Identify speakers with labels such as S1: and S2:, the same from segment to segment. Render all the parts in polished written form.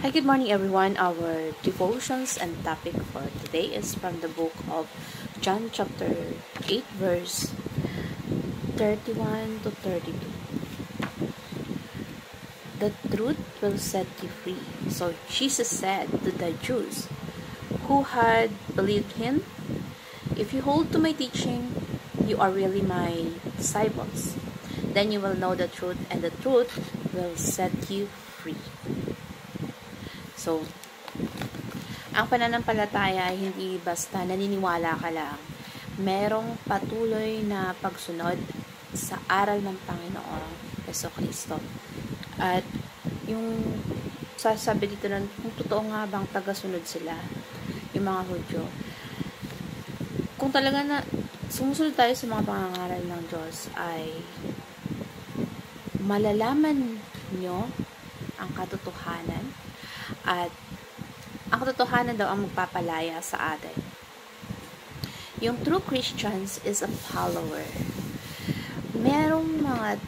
S1: Hi, good morning everyone. Our devotions and topic for today is from the book of John chapter 8 verse 31 to 32. The truth will set you free. So Jesus said to the Jews who had believed him, "If you hold to my teaching, you are really my disciples. Then you will know the truth, and the truth will set you free." So, ang pananampalataya ay hindi basta naniniwala ka lang. Merong patuloy na pagsunod sa aral ng Panginoong Jesucristo. At yung sasabi dito ng kung totoo nga bang tagasunod sila, yung mga Hudyo. Kung talaga na sumusunod tayo sa mga pangangaral ng Diyos, ay malalaman nyo ang katotohanan, at ang katotohanan daw ang magpapalaya sa atin. Yung true Christians is a follower. Merong mga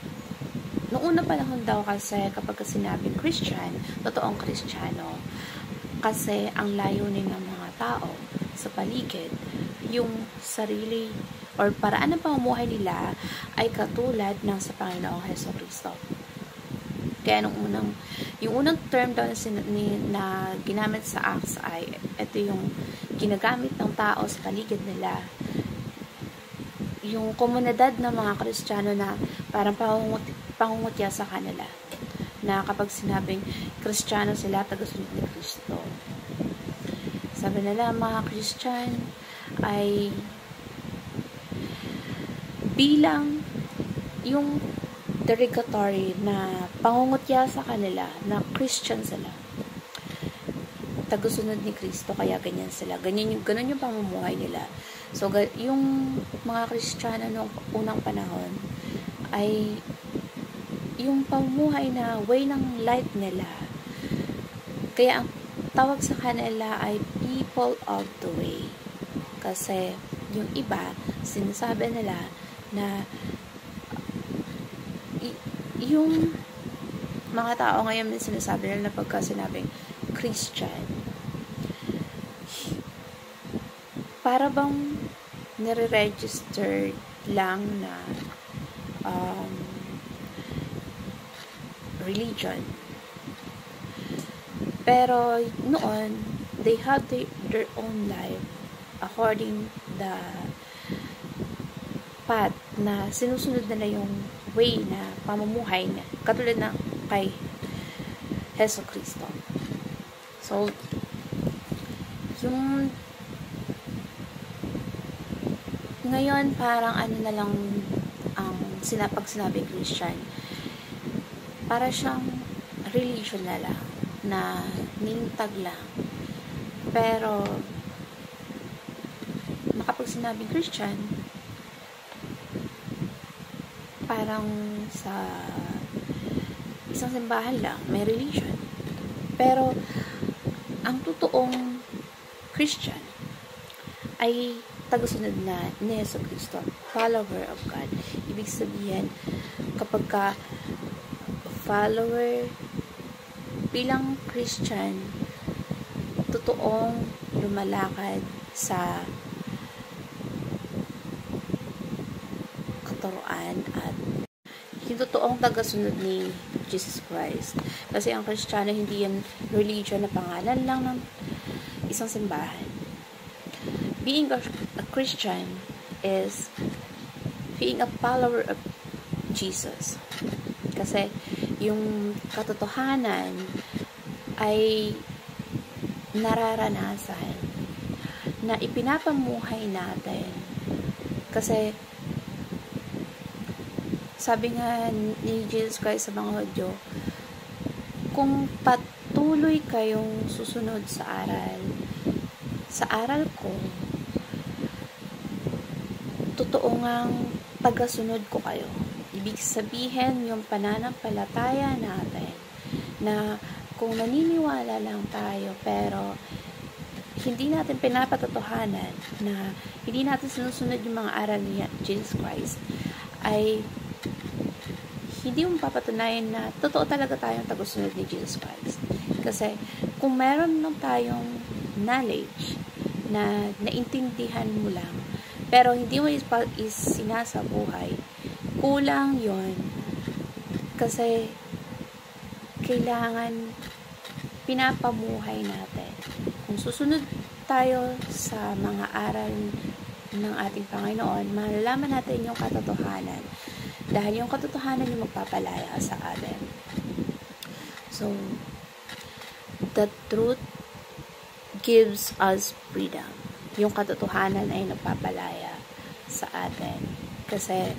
S1: noong una panahon daw kasi kapag sinabing Christian, totoong Kristiyano, kasi ang layunin ng mga tao sa paligid, yung sarili or paraan ng pamumuhay nila ay katulad ng sa Panginoong Jesucristo. Kaya yung unang term daw na ginamit sa Acts ay ito yung ginagamit ng tao sa paligid nila. Yung komunidad ng mga Kristiyano na parang pangungutya sa kanila. Na kapag sinabing Kristiyano sila, tagasunod ni Kristo. Sabi nila, mga Christian ay bilang yung derogatory na pangungutya sa kanila na Christian sila. Tagusunod ni Kristo, kaya ganyan sila. Ganun yung pamumuhay nila. So, yung mga Kristiyano noong unang panahon ay yung pamumuhay na way ng light nila. Kaya ang tawag sa kanila ay people of the way. Kasi yung iba, sinasabi nila na yung mga tao ngayon sinasabi nila na pagka sinabing Christian, para bang nire-register lang na religion. Pero noon, they had their own life according the path na sinusunod nila yung way na pamumuhay na katulad na kay Jesucristo. So, yung ngayon parang ano na lang ang pag sinabing Christian, para siyang religion na lang na nintag lang. Pero kapag sinabing Christian, parang sa isang simbahan lang, may religion. Pero, ang totoong Christian ay tagasunod na ni Jesucristo, follower of God. Ibig sabihin, kapag ka follower bilang Christian, totoong lumalakad sa katuruan at yung totoong tagasunod ni Jesus Christ. Kasi ang Kristiyano, hindi yan religion na pangalan lang ng isang simbahan. Being a Christian is being a follower of Jesus. Kasi yung katotohanan ay nararanasan na ipinapamuhay natin. Kasi sabi nga ni Jesus Christ sa mga Hudyo, kung patuloy kayong susunod sa aral ko, totoo ngang tagasunod ko kayo. Ibig sabihin, yung pananampalataya natin, na kung naniniwala lang tayo, pero hindi natin pinapatotohanan, na hindi natin sinusunod yung mga aral ni Jesus Christ, ay hindi mo papatunayan na totoo talaga tayong tagusunod ni Jesus Christ. Kasi, kung meron lang tayong knowledge na naintindihan mo lang, pero hindi mo sinasabuhay, kulang yon. Kasi, kailangan pinapamuhay natin. Kung susunod tayo sa mga aral ng ating Panginoon, malalaman natin yung katotohanan. Dahil yung katotohanan yung magpapalaya sa atin. So, the truth gives us freedom. Yung katotohanan ay nagpapalaya sa atin. Kasi,